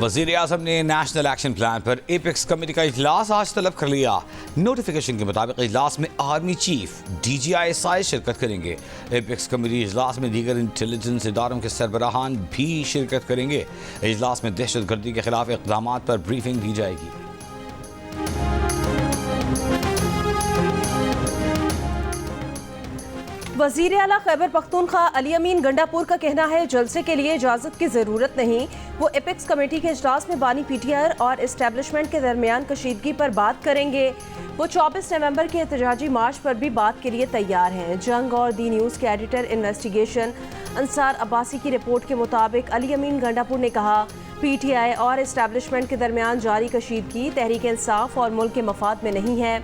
वज़ीर-ए-आज़म ने national action plan पर एपेक्स कमेटी का इजलास आज तलब कर लिया। नोटिफिकेशन के मुताबिक इजलास में आर्मी चीफ DGI शिरकत करेंगे। एपेक्स कमेटी इजलास में दीगर इंटेलिजेंस इदारों के सरबराहान भी शिरकत करेंगे। इजलास में दहशतगर्दी के खिलाफ इक़दाम पर ब्रीफिंग दी जाएगी। वज़ीर आला खैबर पख्तूनख्वा अली अमीन गंडापुर का कहना है जलसे के लिए इजाज़त की ज़रूरत नहीं। वो एपेक्स कमेटी के इजलास में बानी PTI और इस्टेब्लिशमेंट के दरमियान कशीदगी पर बात करेंगे। वो 24 नवंबर के एहतजाजी मार्च पर भी बात के लिए तैयार हैं। जंग और दी न्यूज़ के एडिटर इन्वेस्टिगेशन अंसार अब्बासी की रिपोर्ट के मुताबिक अली अमीन गंडापुर ने कहा PTI और इस्टेब्लिशमेंट के दरमियान जारी कशीदगी तहरीक इंसाफ और मुल्क के मफाद में नहीं है।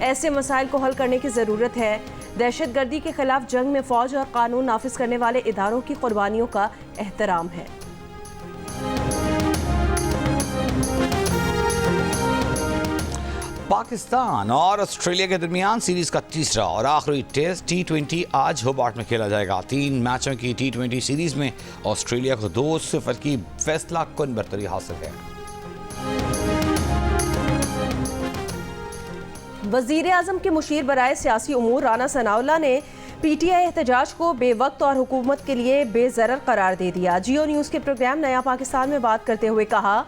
ऐसे मसाइल को हल करने की ज़रूरत है। दहशतगर्दी के खिलाफ जंग में फौज और कानून नाफिज करने वाले इदारों की कुर्बानियों का एहतराम है। पाकिस्तान और ऑस्ट्रेलिया के दरमियान सीरीज का तीसरा और आखिरी टेस्ट T20 आज होबार्ट में खेला जाएगा। 3 मैचों की T20 सीरीज में ऑस्ट्रेलिया को 2-0 की फैसला कुन बरतरी हासिल है। वज़ीर आज़म के मुशीर बराए सियासी उमूर राना सनाउल्लाह ने PTI एहतजाज को बेवक्त और हुकूमत के लिए बेज़रर करार दे दिया। जियो न्यूज़ के प्रोग्राम नया पाकिस्तान में बात करते हुए कहा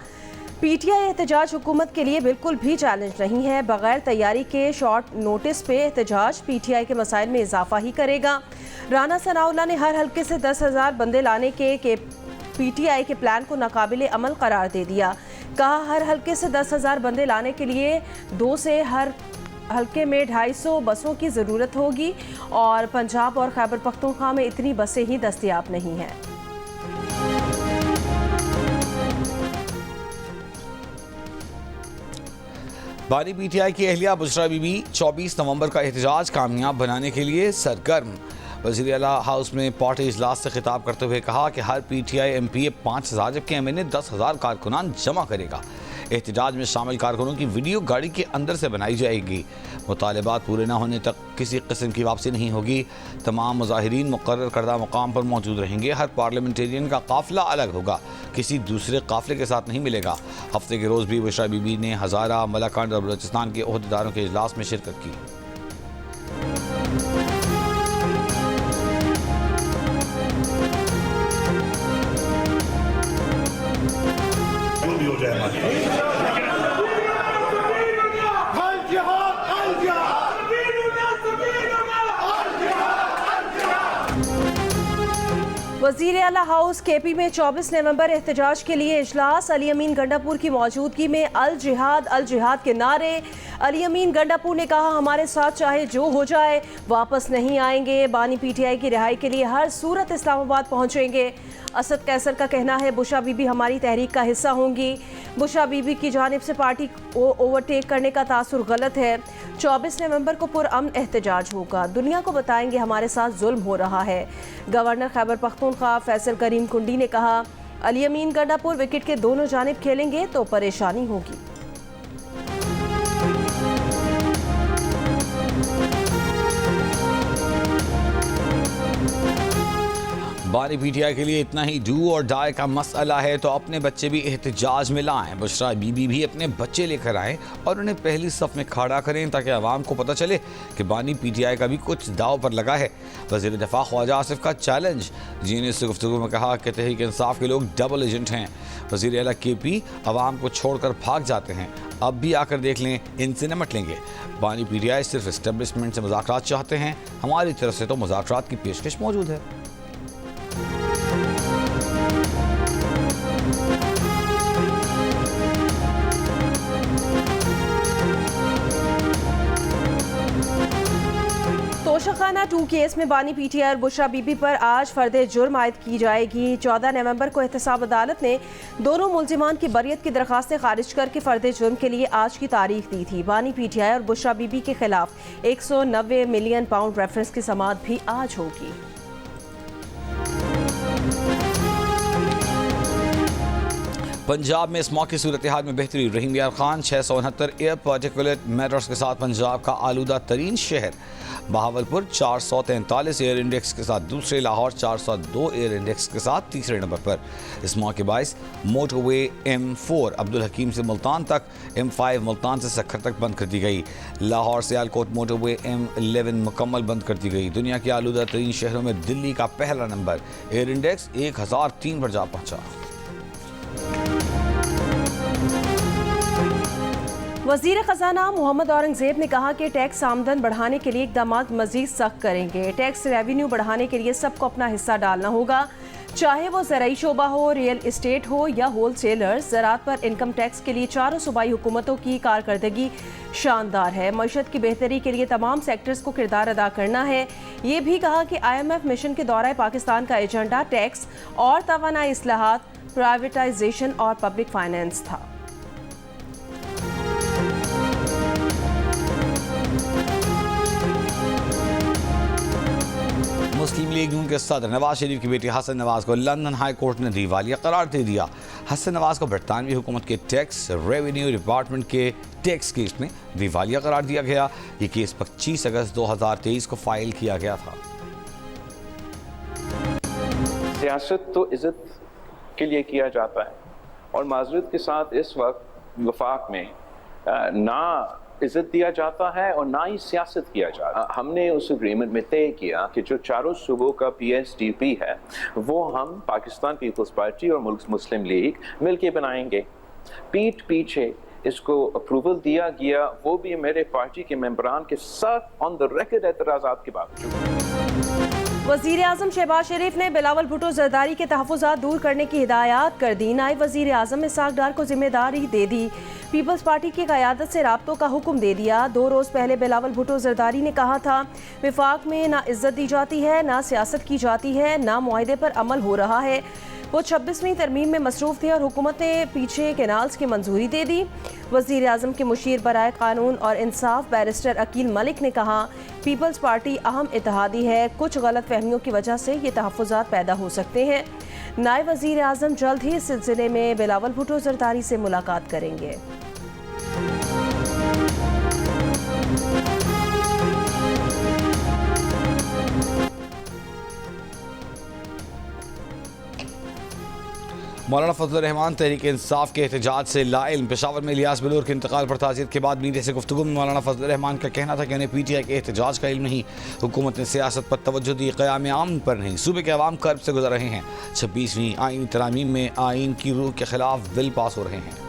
PTI एहतजाज हुकूमत के लिए बिल्कुल भी चैलेंज नहीं है। बगैर तैयारी के शॉर्ट नोटिस पे एहतजाज PTI के मसाइल में इजाफा ही करेगा। राना सनाउल्लाह ने हर हल्के से 10,000 बंदे लाने के PTI के प्लान को नाकाबिले अमल करार दे दिया। कहा हर हल्के से 10,000 बंदे लाने के लिए 2 से हर हल्के में 250 बसों की ज़रूरत होगी और पंजाब और खैबर पख्तूनख्वा में इतनी बसें ही दस्तयाब नहीं हैं। बानी PTI की अहलिया बुशरा बीबी 24 नवंबर का एहतजाज कामयाब बनाने के लिए सरगर्म। वज़ीर आला हाउस में पार्टी इजलास से खिताब करते हुए कहा कि हर PTI MPA 5,000 जबकि MNA 10,000 कारकुनान जमा करेगा। एहतजाज में शामिल कारकुनों की वीडियो गाड़ी के अंदर से बनाई जाएगी। मुतालिबात पूरे न होने तक किसी किस्म की वापसी नहीं होगी। तमाम मुजाहिरीन मुकर्रर करदा मुकाम पर मौजूद रहेंगे। हर पार्लियामेंटेरियन का काफिला अलग होगा, किसी दूसरे काफिले के साथ नहीं मिलेगा। हफ्ते के रोज़ भी बुशरा बीबी ने हज़ारा, मलाकंड और बलूचिस्तान के ओहदेदारों के इजलास में शिरकत की। वज़ीर आला हाउस KP में 24 नवंबर एहतजाज के लिए इजलास। अली अमीन गंडापुर की मौजूदगी में अल जिहाद के नारे। अली अमीन गंडापुर ने कहा हमारे साथ चाहे जो हो जाए वापस नहीं आएंगे। बानी PTI की रिहाई के लिए हर सूरत इस्लामाबाद पहुंचेंगे। असद कैसर का कहना है बुशरा बीबी हमारी तहरीक का हिस्सा होंगी। बुशरा बीबी की जानिब से पार्टी को ओवरटेक करने का तासुर गलत है। 24 नवंबर को पुरअमन एहतजाज होगा। दुनिया को बताएंगे हमारे साथ जुल्म हो रहा है। गवर्नर खैबर पख्तूनख्वा फैसल करीम कुंडी ने कहा अली अमीन गंडापुर विकेट के दोनों जानिब खेलेंगे तो परेशानी होगी। बानी PTI के लिए इतना ही डू और डाई का मसला है तो अपने बच्चे भी एहतजाज में लाएं। बुशरा बीबी भी अपने बच्चे लेकर आएं और उन्हें पहली सफ में खड़ा करें ताकि आवाम को पता चले कि बानी PTI का भी कुछ दाव पर लगा है। वज़ीर दिफा ख्वाजा आसिफ का चैलेंज। GNA से गुफ्तगू में कहा कि तहरीक इंसाफ के लोग डबल एजेंट हैं। वज़ीर आला KP आवाम को छोड़कर भाग जाते हैं। अब भी आकर देख लें, इनसे निपट लेंगे। बानी PTI सिर्फ इस्टेब्लिशमेंट से मुज़ाकरात चाहते हैं। हमारी तरफ से तो मुज़ाकरात की पेशकश मौजूद है। तोशाखाना 2 केस में बानी PTI और बुशरा बीबी पर आज फर्द जुर्म आयद की जाएगी। 14 नवंबर को एहतसाब अदालत ने दोनों मुल्जिमान की बरियत की दरखास्तें खारिज करके फर्द जुर्म के लिए आज की तारीख दी थी। बानी PTI और बुशरा बीबी के खिलाफ 190 मिलियन पाउंड रेफरेंस की समाअत भी आज होगी। पंजाब में इस मौके सूरत हाल में बेहतरी। रहीम यार खान 669 एयर पार्टिकुलेट मैटर्स के साथ पंजाब का आलूदा तरीन शहर। बहावलपुर 443 एयर इंडेक्स के साथ दूसरे, लाहौर 402 एयर इंडेक्स के साथ तीसरे नंबर पर। इस मौके बाइस मोटरवे M4 अब्दुल हकीम से मुल्तान तक, M5 मुल्तान से सक्खर तक बंद कर दी गई। लाहौर से सियालकोट मोटरवे M11 मुकम्मल बंद कर दी गई। दुनिया के आलूदा तरीन शहरों में दिल्ली का पहला नंबर, एयर इंडेक्स 1003 पर जा पहुंचा। वजीर खजाना मोहम्मद औरंगजेब ने कहा कि टैक्स आमदन बढ़ाने के लिए इकदाम मजीद सख्त करेंगे। टैक्स रेवेन्यू बढ़ाने के लिए सबको अपना हिस्सा डालना होगा, चाहे वो ज़राई शोबा हो, रियल इस्टेट हो या होल सेलर्स। ज़राअत पर इनकम टैक्स के लिए चारों सूबाई हुकूमतों की कारकर्दगी शानदार है। मईशत की बेहतरी के लिए तमाम सेक्टर्स को किरदार अदा करना है। ये भी कहा कि IMF मिशन के दौरान पाकिस्तान का एजेंडा टैक्स और तवानाई इस्लाहात, प्राइवेटाइजेशन और पब्लिक फाइनेंस था। मुस्लिम लीग नून के सदर नवाज शरीफ की बेटी हसन नवाज को लंदन हाई कोर्ट ने दिवालिया करार दे दिया। हसन नवाज को बरतानवी हुकूमत के टैक्स रेवेन्यू डिपार्टमेंट के टैक्स केस में दिवालिया करार दिया गया। ये केस 25 अगस्त 2023 को फाइल किया गया था। सियासत तो इज्जत के लिए किया जाता है और माजरत के साथ इस वक्त वफाक में ना इज्जत दिया जाता है और ना ही सियासत किया जाता है। हमने उस एग्रीमेंट में तय किया कि जो चारों सूबों का PSDP है वो हम पाकिस्तान पीपल्स पार्टी और मुस्लिम लीग मिलके बनाएंगे। पीठ पीछे इसको अप्रूवल दिया गया, वो भी मेरे पार्टी के मेंबरान के साथ ऑन द रिकॉर्ड एतराज़ात के बावजूद। वज़ीर आज़म शहबाज शरीफ ने बिलावल भुट्टो जरदारी के तहफ़्फ़ुज़ात दूर करने की हिदायत कर दी। नायब वज़ीर आज़म इसाक डार को जिम्मेदारी दे दी। पीपल्स पार्टी की क़यादत से राब्तों का हुक्म दे दिया। 2 रोज़ पहले बिलावल भुट्टो जरदारी ने कहा था विफाक में ना इज्जत दी जाती है, ना सियासत की जाती है, ना मुआहदे पर अमल हो रहा है। वो 26वीं तरमीम में मसरूफ़ थे और हुकूमत ने पीछे कैनाल्स की मंजूरी दे दी। वज़ीर आज़म के मुशीर बराए कानून और इंसाफ बैरिस्टर अकील मलिक ने कहा पीपल्स पार्टी अहम इत्तेहादी है, कुछ गलत फहमियों की वजह से ये तहफ़्फ़ुज़ात पैदा हो सकते हैं। नायब वज़ीर आज़म जल्द ही इस सिलसिले में बिलावल भुट्टो जरदारी से मुलाकात करेंगे। मौलाना फजल रहमान तहरीक इंसाफ के एहतजाज से लाइल। पेशावर में इलियास बलूर के इंतकाल पर ताज़ियत के बाद मीडिया से गुफ्तगू में मौलाना फजल रहमान का कहना था कि उन्हें PTI के एहतजाज का इल्म नहीं, हुकूमत ने सियासत पर तवज्जो दी, क़याम आम पर नहीं। सूबे के अवाम कर्ब से गुजर रहे हैं। 26वीं आईनी तरामीम में आइन की रूह के खिलाफ बिल पास हो रहे हैं।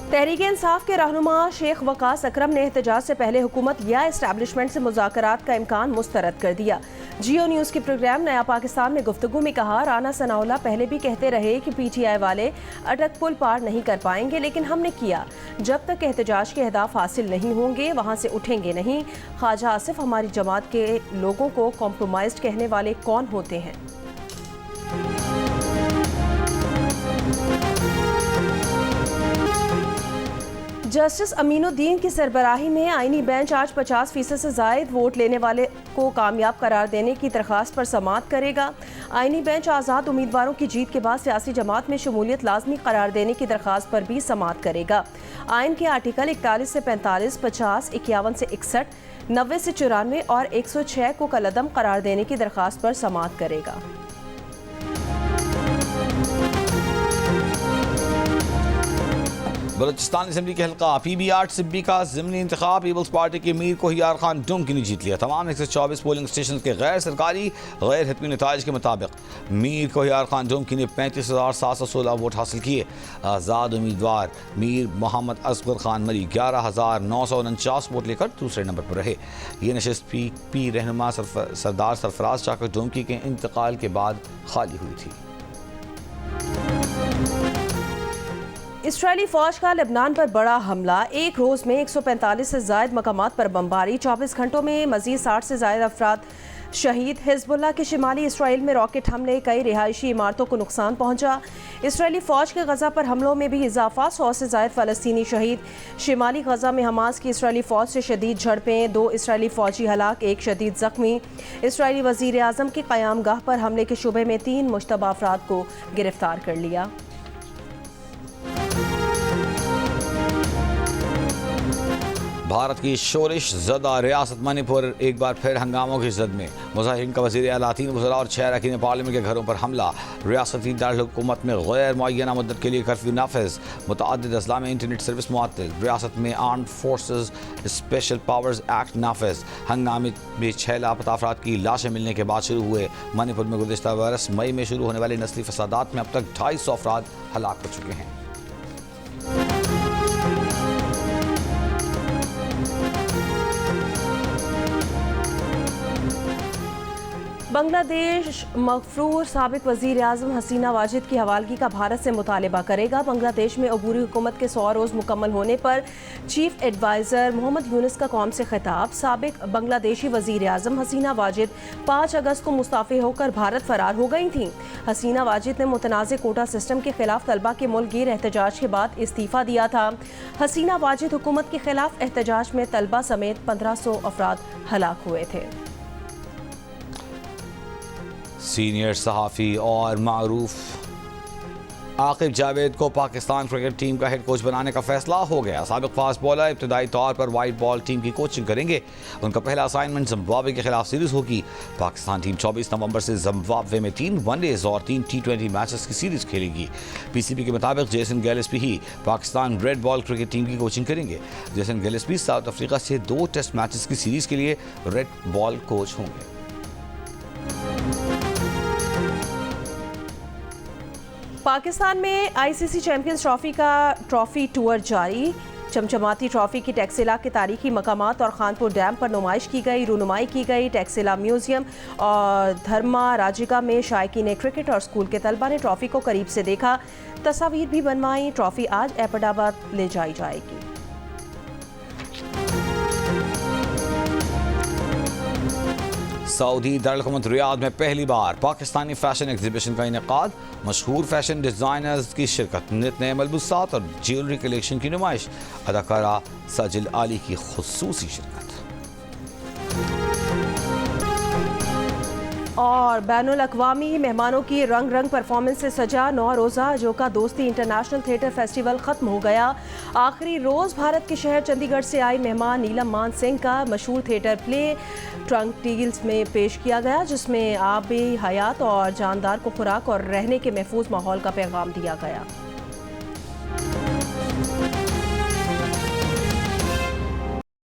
तहरीक इंसाफ के रहनुमा शेख वकास अकरम ने एहतजाज से पहले हुकूमत या इस्टेब्लिशमेंट से मुज़ाकरात का इम्कान मुस्तरद कर दिया। जियो न्यूज़ के प्रोग्राम नया पाकिस्तान में गुफ्तगू में कहा राना सनाउल्लाह पहले भी कहते रहे कि PTI वाले अटक पुल पार नहीं कर पाएंगे, लेकिन हमने किया। जब तक एहतजाज के अहदाफ हासिल नहीं होंगे वहाँ से उठेंगे नहीं। ख्वाजा आसिफ हमारी जमात के लोगों को कॉम्प्रोमाइज़ कहने वाले कौन होते हैं? जस्टिस अमीनुद्दीन की सरबराही में आईनी बेंच आज 50% से ज़ायद वोट लेने वाले को कामयाब करार देने की दरख्वास्त पर समाअत करेगा। आईनी बेंच आज़ाद उम्मीदवारों की जीत के बाद सियासी जमात में शमूलियत लाजमी करार देने की दरख्वास्त पर भी समाअत करेगा। आइन के आर्टिकल 41 से 45, 50, 51 से 61, 90 से 94 और 106 को कलअदम करार देने की दरख्वास्त पर समाअत करेगा। बलूचिस्तान असम्बली के हल्का PB8 सिब्बी का ज़िमनी इंतखाब पीपल्स पार्टी के मीर कोहियार खान डुमकी ने जीत लिया। तमाम 124 पोलिंग स्टेशन के गैर सरकारी गैर हतमी नताइज के मुताबिक मीर कोहियार खान डुमकी ने 35,716 वोट हासिल किए। आज़ाद उम्मीदवार मीर मोहम्मद असगर खान मरी 11,949 वोट लेकर दूसरे नंबर पर रहे। ये नशिस्त PP रहनुमा सरदार सरफराज चाकर डुमकी के इंतकाल के बाद खाली हुई थी। इसराइली फौज का लेबनान पर बड़ा हमला। एक रोज़ में 145 से ज़ायद मकामात पर बमबारी। 24 घंटों में मज़ीद 60 से ज़ायद अफराद शहीद। हिजबुल्लाह के शिमाली इसराइल में रॉकेट हमले, कई रिहायशी इमारतों को नुकसान पहुंचा। इसराइली फ़ौज के गज़ा पर हमलों में भी इजाफा, 100 से ज़ायद फ़लस्तीनी शहीद। शिमाली गज़ा में हमास की इसराइली फ़ौज से शदीद झड़पें, 2 इसराइली फ़ौजी हलाक, 1 शदीद ज़ख्मी। इसराइली वज़ीर आज़म की क़यामगाह पर हमले के शुबे में 3 मुश्तबा अफराद को गिरफ्तार कर लिया। भारत की शोरिश ज़दा रियासत मणिपुर एक बार फिर हंगामों की जद में। मुजाहिरीन का वज़ीर आला, 3 वज़रा और 6 अरकान पार्लियामेंट के घरों पर हमला। रियासती दारुल-हुकूमत में गैर मुअय्यना मुद्दत के लिए कर्फ्यू नाफिज। मुतअद्दिद अज़ला में इंटरनेट सर्विस मुअत्तल। रियासत में armed forces special powers act नाफिज। हंगामे में 6 लापता अफराद की लाशें मिलने के बाद शुरू हुए। मणिपुर में गुज़िश्ता बरस मई में शुरू होने वाले नस्ली फसादात में अब तक 250 अफराद हलाक हो चुके हैं। बांग्लादेश मगफूर साबिक वज़ीर आज़म हसीना वाजिद की हवालगी का भारत से मुतालबा करेगा। बांग्लादेश में अबूरी हुकूमत के 100 रोज़ मुकम्मल होने पर चीफ एडवाइज़र मोहम्मद यूनुस का कौम से खिताब। साबिक बांग्लादेशी वज़ीर आज़म हसीना वाजिद 5 अगस्त को मुस्ताफ़ी होकर भारत फ़रार हो गई थीं। हसीना वाजिद ने मुतनाज़ कोटा सिस्टम के खिलाफ तलबा के मुल्कगीर एहतजाज के बाद इस्तीफ़ा दिया था। हसीना वाजिद हुकूमत के खिलाफ एहतजाज में तलबा समेत 1500 अफराद हलाक हुए थे। सीनियर सहाफ़ी और मारूफ आकिब जावेद को पाकिस्तान क्रिकेट टीम का हेड कोच बनाने का फैसला हो गया। साबिक फास्ट बॉलर इब्तदाई तौर पर वाइट बॉल टीम की कोचिंग करेंगे। उनका पहला असाइनमेंट जिम्बाब्वे के खिलाफ सीरीज होगी। पाकिस्तान टीम 24 नवंबर से जिम्बाब्वे में 3 वनडेज और 3 T20 मैचेस की सीरीज खेलेगी। पीसीबी के मुताबिक जेसन गिलेस्पी ही Pakistan red ball cricket team की कोचिंग करेंगे। जेसन गिलेस्पी साउथ अफ्रीका से 2 टेस्ट मैचेस की सीरीज के लिए रेड बॉल कोच होंगे। पाकिस्तान में आईसीसी चैंपियंस ट्रॉफी का ट्रॉफी टूर जारी। चमचमाती ट्रॉफी की टैक्सिला के तारीखी मकामात और खानपुर डैम पर नुमाइश की गई, रूनुमाई की गई। टैक्सिला म्यूजियम और धर्मा राजिका में शायकीन क्रिकेट और स्कूल के तलबा ने ट्रॉफी को करीब से देखा, तस्वीर भी बनवाई। ट्रॉफी आज एबटाबाद ले जाई जाएगी। सऊदी दारुल-हुकूमत रियाद में पहली बार पाकिस्तानी फैशन एग्जीबिशन का इनेकाद। मशहूर फैशन डिज़ाइनर्स की शिरकत, नित नए मलबूसात और ज्वेलरी कलेक्शन की नुमाइश। अदाकारा साजिल आली की खुसूसी शिरकत। और बैनुल अक़वामी मेहमानों की रंग रंग परफॉर्मेंस से सजा 9 रोज़ा जोका दोस्ती इंटरनेशनल थिएटर फेस्टिवल ख़त्म हो गया। आखिरी रोज़ भारत के शहर चंडीगढ़ से आई मेहमान नीलम मान सिंह का मशहूर थिएटर प्ले ट्रंक टील्स में पेश किया गया, जिसमें आबी हयात और जानदार को खुराक और रहने के महफूज माहौल का पैगाम दिया गया।